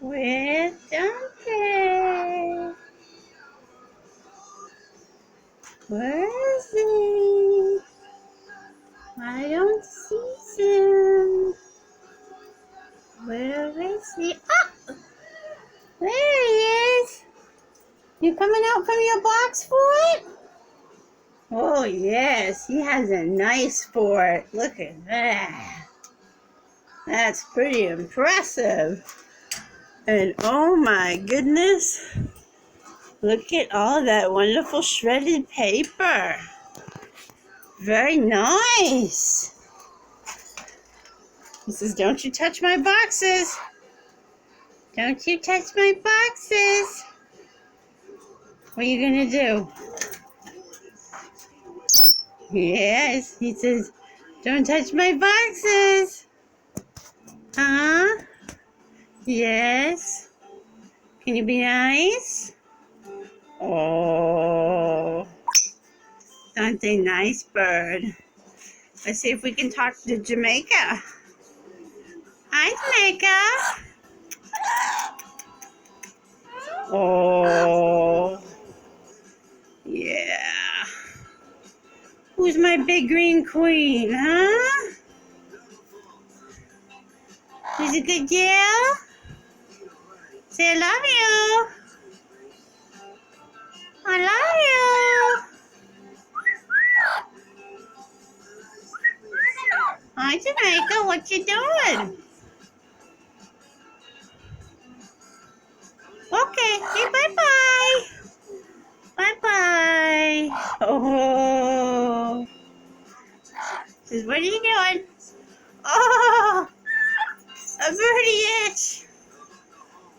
Where's Dante? Where is he? I don't see him. Where is he? Oh! There he is. You coming out from your box fort? Oh, yes. He has a nice fort. Look at that. That's pretty impressive. And oh my goodness. Look at all that wonderful shredded paper. Very nice. He says, don't you touch my boxes. Don't you touch my boxes. What are you going to do? Yes, he says, don't touch my boxes. Huh? Yes. Can you be nice? Oh, Dante, nice bird. Let's see if we can talk to Jamaica. Hi, Jamaica. Oh, yeah. Who's my big green queen, huh? Who's a good girl? Say, I love you. I love you. Hi, Jamaica. What you doing? Okay. Say bye-bye. Bye-bye. Oh. Says, what are you doing? Oh, a birdie itch.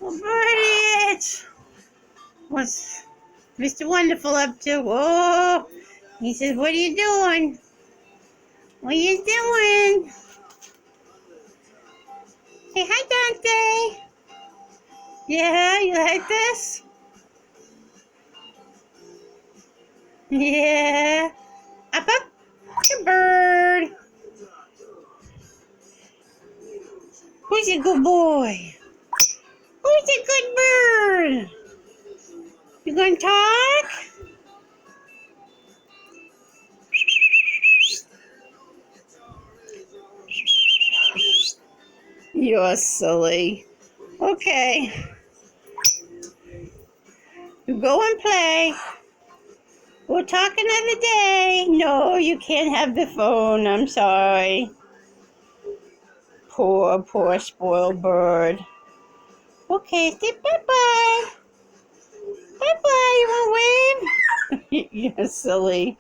A birdie itch. What's Mr. Wonderful up to? Oh, he says, what are you doing? What are you doing? Hey, hi, Dante. Yeah, you like this? Yeah. Up, up. Good bird. Who's a good boy? Who's a good bird? You gonna talk? You're silly. Okay. You go and play. We'll talk another day. No, you can't have the phone. I'm sorry. Poor, poor spoiled bird. Okay, say bye-bye. Bye-bye. You want to wave? You're silly.